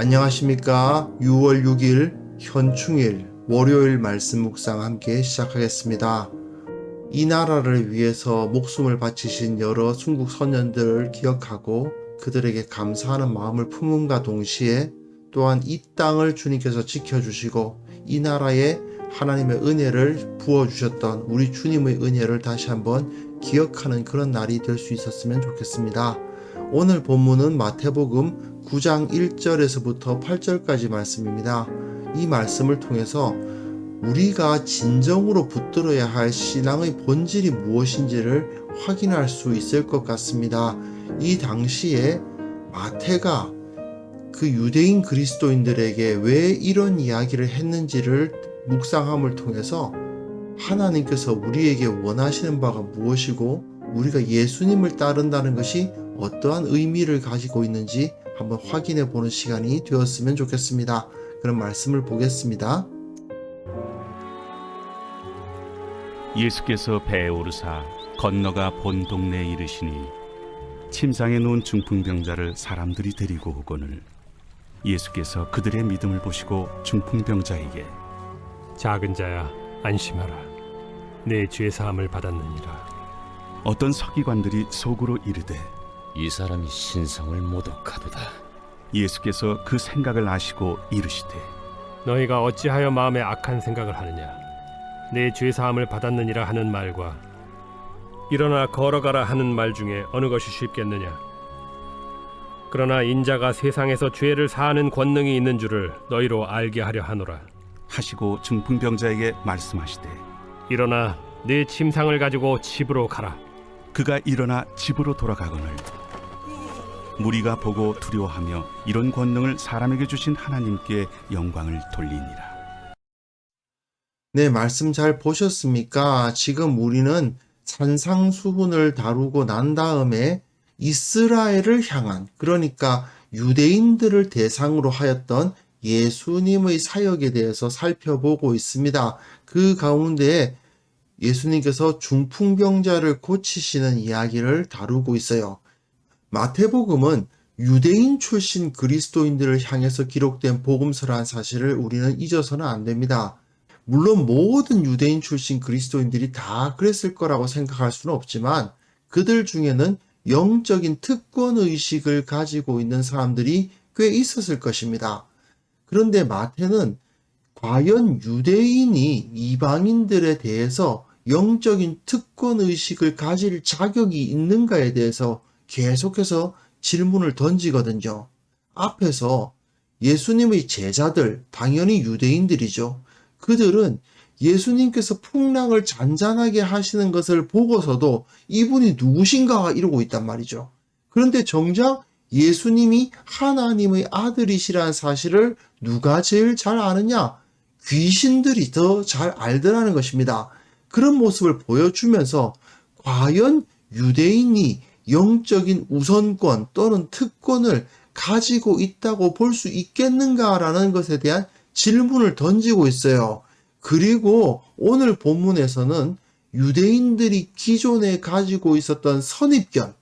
안녕하십니까. 6월 6일 현충일 월요일 말씀 묵상 함께 시작하겠습니다. 이 나라를 위해서 목숨을 바치신 여러 순국 선현들을 기억하고 그들에게 감사하는 마음을 품음과 동시에 또한 이 땅을 주님께서 지켜주시고 이 나라에 하나님의 은혜를 부어주셨던 우리 주님의 은혜를 다시 한번 기억하는 그런 날이 될 수 있었으면 좋겠습니다. 오늘 본문은 마태복음 9장 1절에서부터 8절까지 말씀입니다. 이 말씀을 통해서 우리가 진정으로 붙들어야 할 신앙의 본질이 무엇인지를 확인할 수 있을 것 같습니다. 이 당시에 마태가 그 유대인 그리스도인들에게 왜 이런 이야기를 했는지를 묵상함을 통해서 하나님께서 우리에게 원하시는 바가 무엇이고 우리가 예수님을 따른다는 것이 어떠한 의미를 가지고 있는지 한번 확인해 보는 시간이 되었으면 좋겠습니다. 그럼 말씀을 보겠습니다. 예수께서 배에 오르사 건너가 본 동네에 이르시니 침상에 누운 중풍병자를 사람들이 데리고 오거늘 예수께서 그들의 믿음을 보시고 중풍병자에게 작은 자야 안심하라 내 죄 사함을 받았느니라. 어떤 서기관들이 속으로 이르되 이 사람이 신성을 모독하도다. 예수께서 그 생각을 아시고 이르시되 너희가 어찌하여 마음에 악한 생각을 하느냐. 내 죄 사함을 받았느니라 하는 말과 일어나 걸어가라 하는 말 중에 어느 것이 쉽겠느냐. 그러나 인자가 세상에서 죄를 사하는 권능이 있는 줄을 너희로 알게 하려 하노라. 하시고 중풍병자에게 말씀하시되 일어나 내 침상을 가지고 집으로 가라. 그가 일어나 집으로 돌아가거늘 무리가 보고 두려워하며 이런 권능을 사람에게 주신 하나님께 영광을 돌리니라. 네, 말씀 잘 보셨습니까? 지금 우리는 산상수훈을 다루고 난 다음에 이스라엘을 향한, 그러니까 유대인들을 대상으로 하였던 예수님의 사역에 대해서 살펴보고 있습니다. 그 가운데 예수님께서 중풍병자를 고치시는 이야기를 다루고 있어요. 마태복음은 유대인 출신 그리스도인들을 향해서 기록된 복음서라는 사실을 우리는 잊어서는 안 됩니다. 물론 모든 유대인 출신 그리스도인들이 다 그랬을 거라고 생각할 수는 없지만 그들 중에는 영적인 특권의식을 가지고 있는 사람들이 꽤 있었을 것입니다. 그런데 마태는 과연 유대인이 이방인들에 대해서 영적인 특권의식을 가질 자격이 있는가에 대해서 계속해서 질문을 던지거든요. 앞에서 예수님의 제자들, 당연히 유대인들이죠. 그들은 예수님께서 풍랑을 잔잔하게 하시는 것을 보고서도 이분이 누구신가 이러고 있단 말이죠. 그런데 정작 예수님이 하나님의 아들이시라는 사실을 누가 제일 잘 아느냐? 귀신들이 더 잘 알더라는 것입니다. 그런 모습을 보여주면서 과연 유대인이 영적인 우선권 또는 특권을 가지고 있다고 볼 수 있겠는가라는 것에 대한 질문을 던지고 있어요. 그리고 오늘 본문에서는 유대인들이 기존에 가지고 있었던 선입견,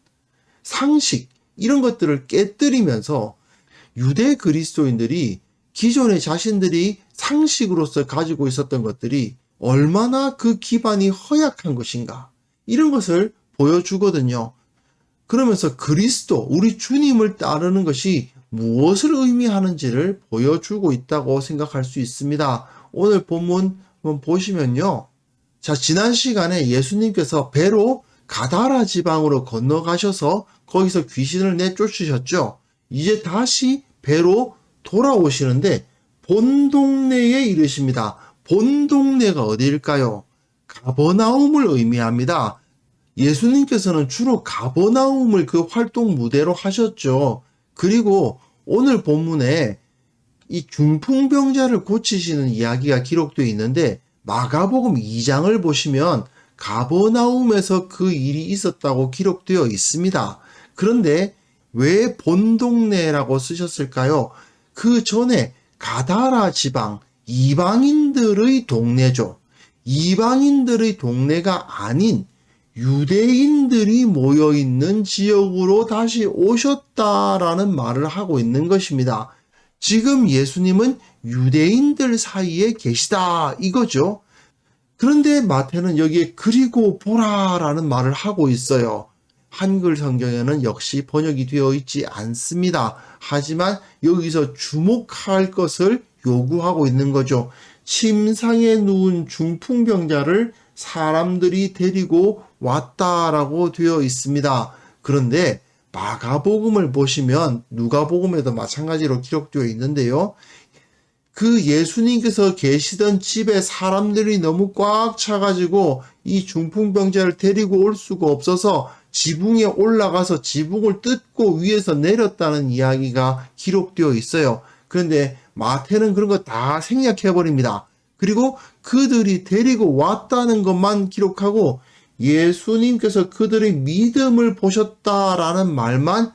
상식 이런 것들을 깨뜨리면서 유대 그리스도인들이 기존에 자신들이 상식으로서 가지고 있었던 것들이 얼마나 그 기반이 허약한 것인가 이런 것을 보여주거든요. 그러면서 그리스도, 우리 주님을 따르는 것이 무엇을 의미하는지를 보여주고 있다고 생각할 수 있습니다. 오늘 본문 보시면요. 자, 지난 시간에 예수님께서 배로 가다라 지방으로 건너가셔서 거기서 귀신을 내쫓으셨죠. 이제 다시 배로 돌아오시는데 본 동네에 이르십니다. 본 동네가 어디일까요? 가버나움을 의미합니다. 예수님께서는 주로 가버나움을 그 활동 무대로 하셨죠. 그리고 오늘 본문에 이 중풍병자를 고치시는 이야기가 기록되어 있는데 마가복음 2장을 보시면 가버나움에서 그 일이 있었다고 기록되어 있습니다. 그런데 왜 본 동네라고 쓰셨을까요? 그 전에 가다라 지방, 이방인들의 동네죠. 이방인들의 동네가 아닌 유대인들이 모여있는 지역으로 다시 오셨다라는 말을 하고 있는 것입니다. 지금 예수님은 유대인들 사이에 계시다 이거죠. 그런데 마태는 여기에 그리고 보라라는 말을 하고 있어요. 한글 성경에는 역시 번역이 되어 있지 않습니다. 하지만 여기서 주목할 것을 요구하고 있는 거죠. 침상에 누운 중풍병자를 사람들이 데리고 왔다라고 되어 있습니다. 그런데 마가복음을 보시면 누가복음에도 마찬가지로 기록되어 있는데요. 그 예수님께서 계시던 집에 사람들이 너무 꽉 차가지고 이 중풍병자를 데리고 올 수가 없어서 지붕에 올라가서 지붕을 뜯고 위에서 내렸다는 이야기가 기록되어 있어요. 그런데 마태는 그런 거 다 생략해버립니다. 그리고 그들이 데리고 왔다는 것만 기록하고 예수님께서 그들의 믿음을 보셨다라는 말만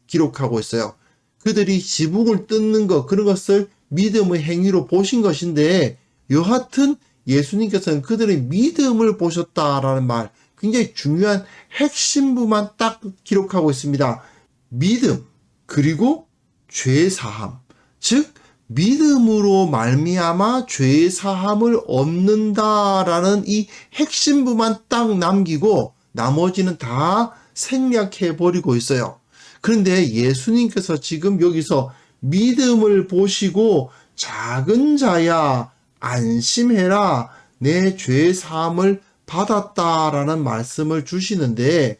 기록하고 있어요. 그들이 지붕을 뜯는 것, 그런 것을 믿음의 행위로 보신 것인데 여하튼 예수님께서는 그들의 믿음을 보셨다라는 말, 굉장히 중요한 핵심부만 딱 기록하고 있습니다. 믿음, 그리고 죄사함. 즉 믿음으로 말미암아 죄사함을 얻는다라는 이 핵심부만 딱 남기고 나머지는 다 생략해 버리고 있어요. 그런데 예수님께서 지금 여기서 믿음을 보시고 작은 자야 안심해라 내 죄사함을 받았다라는 말씀을 주시는데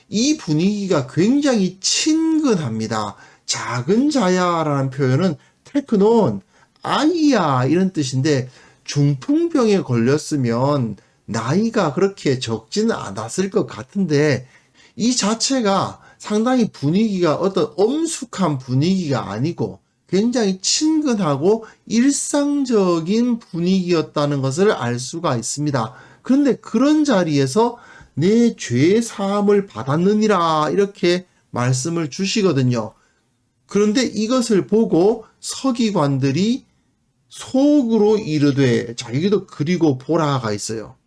이 분위기가 굉장히 친근합니다. 작은 자야라는 표현은 테크논, 아이야 이런 뜻인데 중풍병에 걸렸으면 나이가 그렇게 적지는 않았을 것 같은데 이 자체가 상당히 분위기가 어떤 엄숙한 분위기가 아니고 굉장히 친근하고 일상적인 분위기였다는 것을 알 수가 있습니다. 그런데 그런 자리에서 내 죄 사함을 받았느니라 이렇게 말씀을 주시거든요. 그런데 이것을 보고 서기관들이 속으로 이르되, 자 여기도 그리고 보라가 있어요.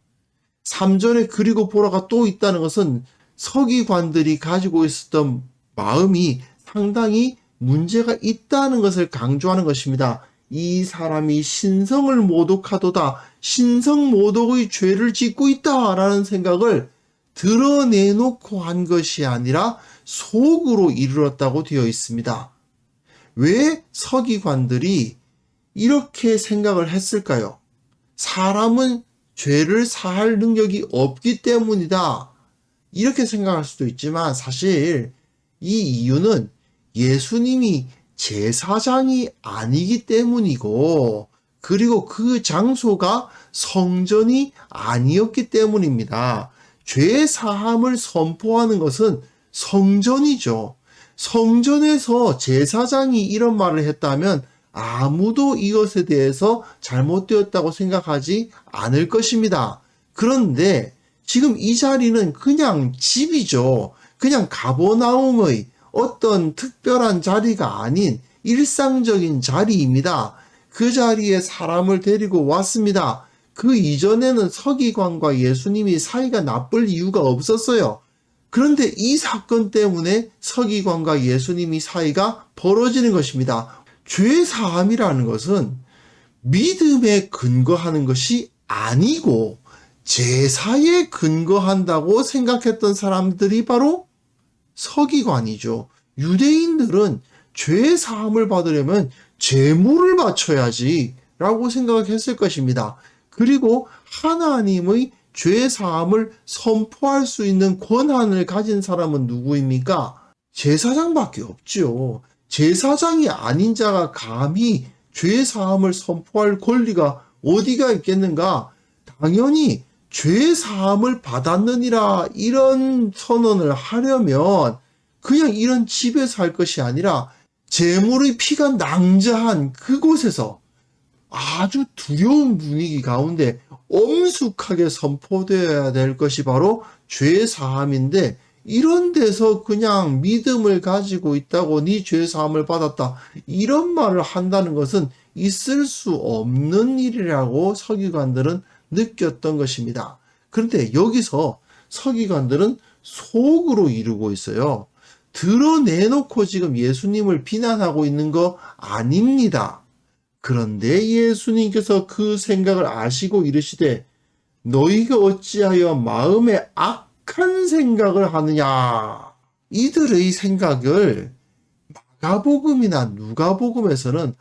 3절에 그리고 보라가 또 있다는 것은 서기관들이 가지고 있었던 마음이 상당히 문제가 있다는 것을 강조하는 것입니다. 이 사람이 신성을 모독하도다. 신성 모독의 죄를 짓고 있다라는 생각을 드러내놓고 한 것이 아니라 속으로 이르렀다고 되어 있습니다. 왜 서기관들이 이렇게 생각을 했을까요? 사람은 죄를 사할 능력이 없기 때문이다. 이렇게 생각할 수도 있지만 사실 이 이유는 예수님이 제사장이 아니기 때문이고 그리고 그 장소가 성전이 아니었기 때문입니다. 죄 사함을 선포하는 것은 성전이죠. 성전에서 제사장이 이런 말을 했다면 아무도 이것에 대해서 잘못되었다고 생각하지 않을 것입니다. 그런데 지금 이 자리는 그냥 집이죠. 그냥 가버나움의 어떤 특별한 자리가 아닌 일상적인 자리입니다. 그 자리에 사람을 데리고 왔습니다. 그 이전에는 서기관과 예수님이 사이가 나쁠 이유가 없었어요. 그런데 이 사건 때문에 서기관과 예수님이 사이가 벌어지는 것입니다. 죄 사함이라는 것은 믿음에 근거하는 것이 아니고 제사에 근거한다고 생각했던 사람들이 바로 서기관이죠. 유대인들은 죄 사함을 받으려면 제물을 바쳐야지 라고 생각을 했을 것입니다. 그리고 하나님의 죄 사함을 선포할 수 있는 권한을 가진 사람은 누구입니까? 제사장밖에 없죠. 제사장이 아닌 자가 감히 죄 사함을 선포할 권리가 어디가 있겠는가? 당연히 죄 사함을 받았느니라 이런 선언을 하려면 그냥 이런 집에서 할 것이 아니라 제물의 피가 낭자한 그곳에서 아주 두려운 분위기 가운데 엄숙하게 선포되어야 될 것이 바로 죄 사함인데 이런 데서 그냥 믿음을 가지고 있다고 네 죄 사함을 받았다 이런 말을 한다는 것은 있을 수 없는 일이라고 서기관들은 느꼈던 것입니다. 그런데 여기서 서기관들은 속으로 이루고 있어요. 드러내놓고 지금 예수님을 비난하고 있는 거 아닙니다. 그런데 예수님께서 그 생각을 아시고 이르시되 너희가 어찌하여 마음에 악한 생각을 하느냐. 이들의 생각을 마가복음이나 누가복음에서는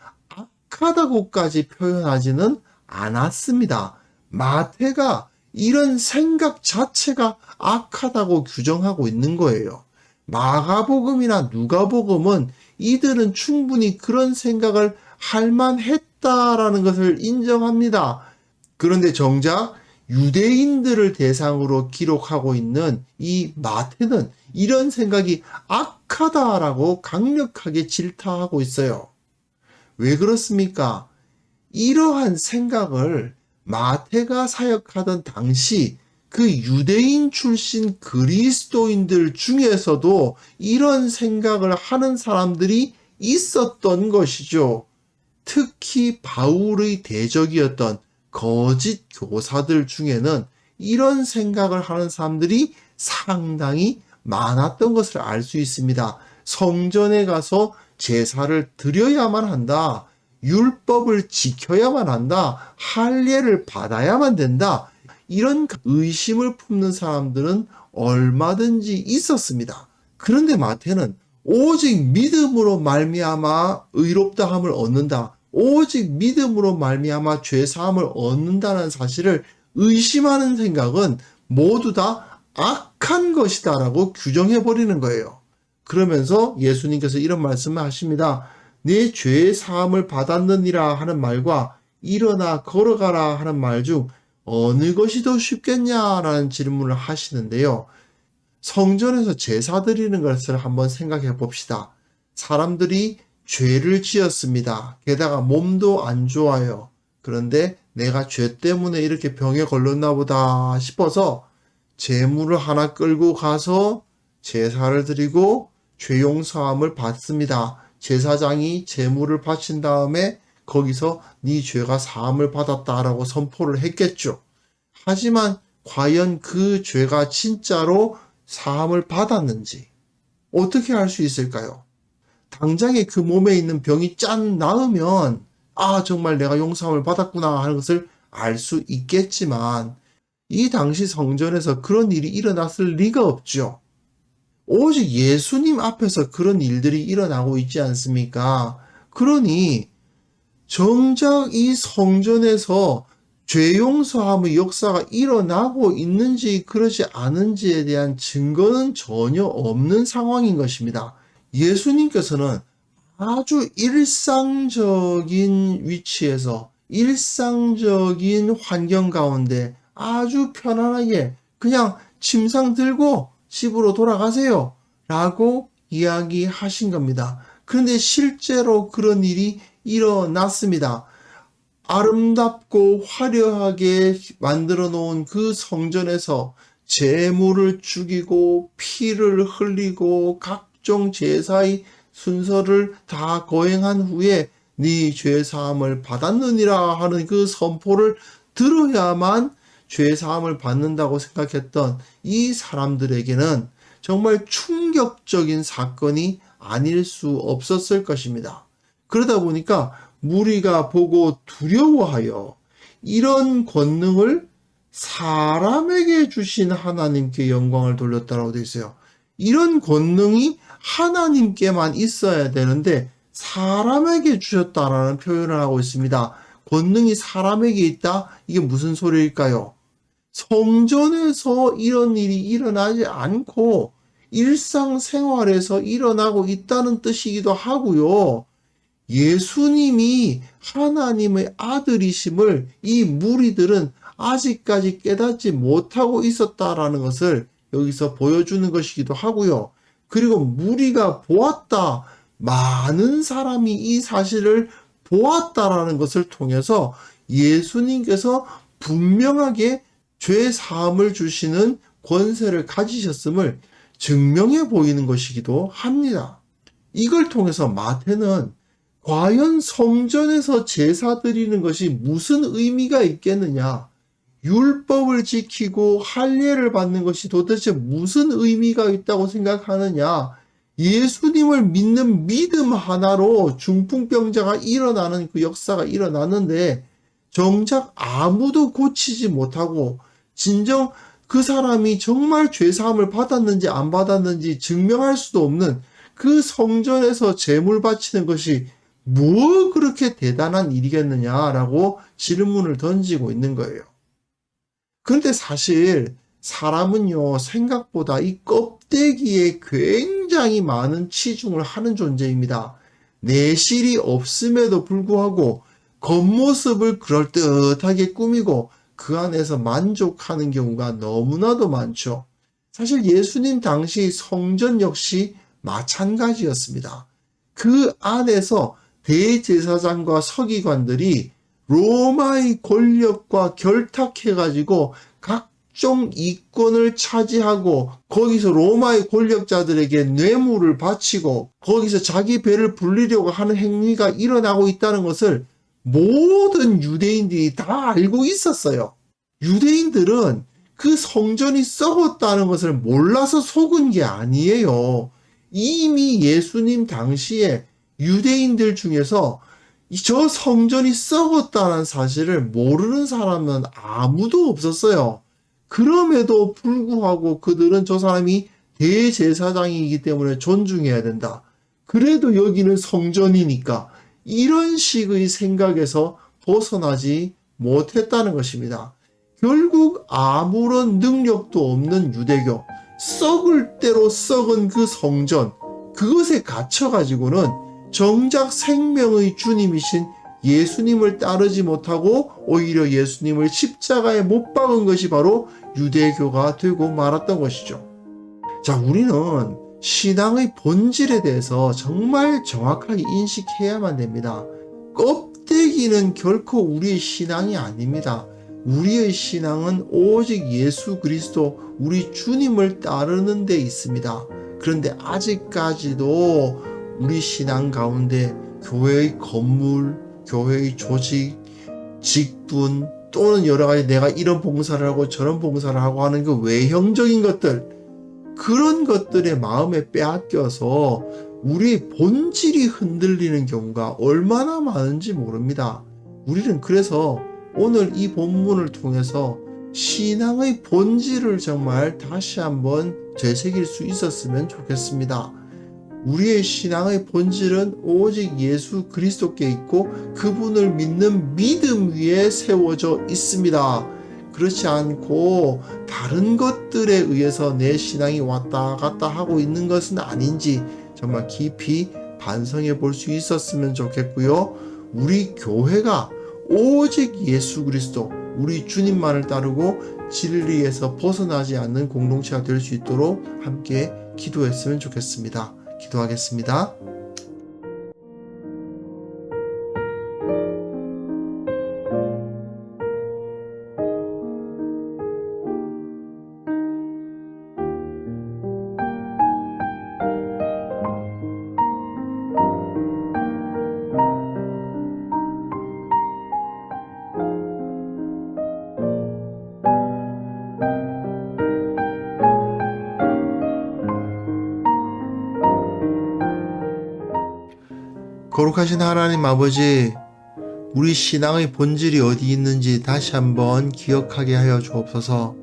악하다고까지 표현하지는 않았습니다. 마태가 이런 생각 자체가 악하다고 규정하고 있는 거예요. 마가복음이나 누가복음은 이들은 충분히 그런 생각을 할 만했다라는 것을 인정합니다. 그런데 정작 유대인들을 대상으로 기록하고 있는 이 마태는 이런 생각이 악하다라고 강력하게 질타하고 있어요. 왜 그렇습니까? 이러한 생각을 마태가 사역하던 당시 그 유대인 출신 그리스도인들 중에서도 이런 생각을 하는 사람들이 있었던 것이죠. 특히 바울의 대적이었던 거짓 교사들 중에는 이런 생각을 하는 사람들이 상당히 많았던 것을 알 수 있습니다. 성전에 가서 제사를 드려야만 한다. 율법을 지켜야만 한다. 할례를 받아야만 된다. 이런 의심을 품는 사람들은 얼마든지 있었습니다. 그런데 마태는 오직 믿음으로 말미암아 의롭다함을 얻는다. 오직 믿음으로 말미암아 죄사함을 얻는다는 사실을 의심하는 생각은 모두 다 악한 것이다라고 규정해버리는 거예요. 그러면서 예수님께서 이런 말씀을 하십니다. 내 죄의 사함을 받았느니라 하는 말과 일어나 걸어가라 하는 말 중 어느 것이 더 쉽겠냐라는 질문을 하시는데요. 성전에서 제사 드리는 것을 한번 생각해 봅시다. 사람들이 죄를 지었습니다. 게다가 몸도 안 좋아요. 그런데 내가 죄 때문에 이렇게 병에 걸렸나 보다 싶어서 제물을 하나 끌고 가서 제사를 드리고 죄 용서함을 받습니다. 제사장이 제물을 바친 다음에 거기서 네 죄가 사함을 받았다라고 선포를 했겠죠. 하지만 과연 그 죄가 진짜로 사함을 받았는지 어떻게 알 수 있을까요? 당장에 그 몸에 있는 병이 짠 나으면 정말 내가 용서함을 받았구나 하는 것을 알 수 있겠지만 이 당시 성전에서 그런 일이 일어났을 리가 없죠. 오직 예수님 앞에서 그런 일들이 일어나고 있지 않습니까? 그러니 정작 이 성전에서 죄 용서함의 역사가 일어나고 있는지 그러지 않은지에 대한 증거는 전혀 없는 상황인 것입니다. 예수님께서는 아주 일상적인 위치에서 일상적인 환경 가운데 아주 편안하게 그냥 침상 들고 집으로 돌아가세요 라고 이야기하신 겁니다. 그런데 실제로 그런 일이 일어났습니다. 아름답고 화려하게 만들어 놓은 그 성전에서 제물을 죽이고 피를 흘리고 각종 제사의 순서를 다 거행한 후에 네 죄사함을 받았느니라 하는 그 선포를 들어야만 죄사함을 받는다고 생각했던 이 사람들에게는 정말 충격적인 사건이 아닐 수 없었을 것입니다. 그러다 보니까 무리가 보고 두려워하여 이런 권능을 사람에게 주신 하나님께 영광을 돌렸다라고 되어 있어요. 이런 권능이 하나님께만 있어야 되는데 사람에게 주셨다라는 표현을 하고 있습니다. 권능이 사람에게 있다? 이게 무슨 소리일까요? 성전에서 이런 일이 일어나지 않고 일상생활에서 일어나고 있다는 뜻이기도 하고요. 예수님이 하나님의 아들이심을 이 무리들은 아직까지 깨닫지 못하고 있었다라는 것을 여기서 보여주는 것이기도 하고요. 그리고 무리가 보았다. 많은 사람이 이 사실을 보았다라는 것을 통해서 예수님께서 분명하게 죄 사함을 주시는 권세를 가지셨음을 증명해 보이는 것이기도 합니다. 이걸 통해서 마태는 과연 성전에서 제사 드리는 것이 무슨 의미가 있겠느냐? 율법을 지키고 할례를 받는 것이 도대체 무슨 의미가 있다고 생각하느냐? 예수님을 믿는 믿음 하나로 중풍병자가 일어나는 그 역사가 일어났는데 정작 아무도 고치지 못하고 진정 그 사람이 정말 죄사함을 받았는지 안 받았는지 증명할 수도 없는 그 성전에서 제물 바치는 것이 뭐 그렇게 대단한 일이겠느냐라고 질문을 던지고 있는 거예요. 그런데 사실 사람은요, 생각보다 이 껍데기에 굉장히 많은 치중을 하는 존재입니다. 내실이 없음에도 불구하고 겉모습을 그럴듯하게 꾸미고 그 안에서 만족하는 경우가 너무나도 많죠. 사실 예수님 당시 성전 역시 마찬가지였습니다. 그 안에서 대제사장과 서기관들이 로마의 권력과 결탁해가지고 각종 이권을 차지하고 거기서 로마의 권력자들에게 뇌물을 바치고 거기서 자기 배를 불리려고 하는 행위가 일어나고 있다는 것을 모든 유대인들이 다 알고 있었어요. 유대인들은 그 성전이 썩었다는 것을 몰라서 속은 게 아니에요. 이미 예수님 당시에 유대인들 중에서 저 성전이 썩었다는 사실을 모르는 사람은 아무도 없었어요. 그럼에도 불구하고 그들은 저 사람이 대제사장이기 때문에 존중해야 된다. 그래도 여기는 성전이니까 이런 식의 생각에서 벗어나지 못했다는 것입니다. 결국 아무런 능력도 없는 유대교, 썩을 대로 썩은 그 성전, 그것에 갇혀가지고는 정작 생명의 주님이신 예수님을 따르지 못하고 오히려 예수님을 십자가에 못 박은 것이 바로 유대교가 되고 말았던 것이죠. 자, 우리는 신앙의 본질에 대해서 정말 정확하게 인식해야만 됩니다. 껍데기는 결코 우리의 신앙이 아닙니다. 우리의 신앙은 오직 예수 그리스도, 우리 주님을 따르는 데 있습니다. 그런데 아직까지도 우리 신앙 가운데 교회의 건물, 교회의 조직, 직분 또는 여러 가지 내가 이런 봉사를 하고 저런 봉사를 하고 하는 그 외형적인 것들, 그런 것들의 마음에 빼앗겨서 우리의 본질이 흔들리는 경우가 얼마나 많은지 모릅니다. 우리는 그래서 오늘 이 본문을 통해서 신앙의 본질을 정말 다시 한번 되새길 수 있었으면 좋겠습니다. 우리의 신앙의 본질은 오직 예수 그리스도께 있고 그분을 믿는 믿음 위에 세워져 있습니다. 그렇지 않고 다른 것들에 의해서 내 신앙이 왔다 갔다 하고 있는 것은 아닌지 정말 깊이 반성해 볼 수 있었으면 좋겠고요. 우리 교회가 오직 예수 그리스도, 우리 주님만을 따르고 진리에서 벗어나지 않는 공동체가 될 수 있도록 함께 기도했으면 좋겠습니다. 기도하겠습니다. 거룩하신 하나님 아버지, 우리 신앙의 본질이 어디 있는지 다시 한번 기억하게 하여 주옵소서.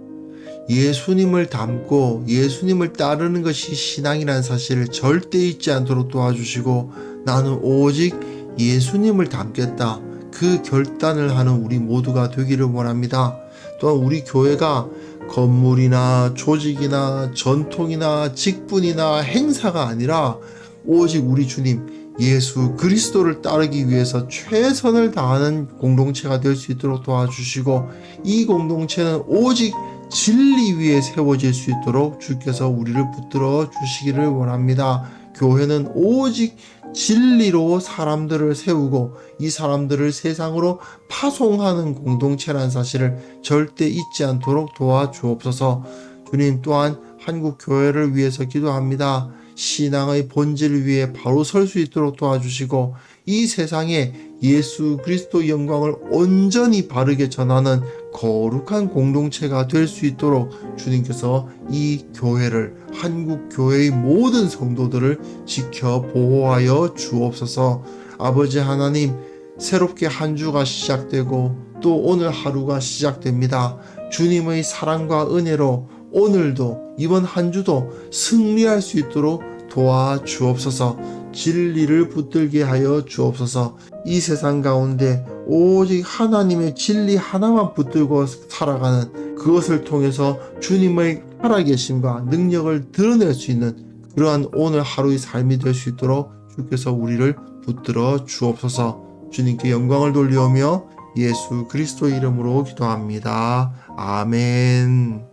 예수님을 닮고 예수님을 따르는 것이 신앙이라는 사실을 절대 잊지 않도록 도와주시고 나는 오직 예수님을 닮겠다, 그 결단을 하는 우리 모두가 되기를 원합니다. 또한 우리 교회가 건물이나 조직이나 전통이나 직분이나 행사가 아니라 오직 우리 주님 예수 그리스도를 따르기 위해서 최선을 다하는 공동체가 될 수 있도록 도와주시고 이 공동체는 오직 진리 위에 세워질 수 있도록 주께서 우리를 붙들어 주시기를 원합니다. 교회는 오직 진리로 사람들을 세우고 이 사람들을 세상으로 파송하는 공동체라는 사실을 절대 잊지 않도록 도와주옵소서. 주님, 또한 한국 교회를 위해서 기도합니다. 신앙의 본질 위에 바로 설 수 있도록 도와주시고 이 세상에 예수 그리스도 영광을 온전히 바르게 전하는 거룩한 공동체가 될 수 있도록 주님께서 이 교회를, 한국 교회의 모든 성도들을 지켜 보호하여 주옵소서. 아버지 하나님, 새롭게 한 주가 시작되고 또 오늘 하루가 시작됩니다. 주님의 사랑과 은혜로 오늘도, 이번 한 주도 승리할 수 있도록 도와주옵소서. 진리를 붙들게 하여 주옵소서. 이 세상 가운데 오직 하나님의 진리 하나만 붙들고 살아가는, 그것을 통해서 주님의 살아계심과 능력을 드러낼 수 있는 그러한 오늘 하루의 삶이 될 수 있도록 주께서 우리를 붙들어 주옵소서. 주님께 영광을 돌리오며 예수 그리스도의 이름으로 기도합니다. 아멘.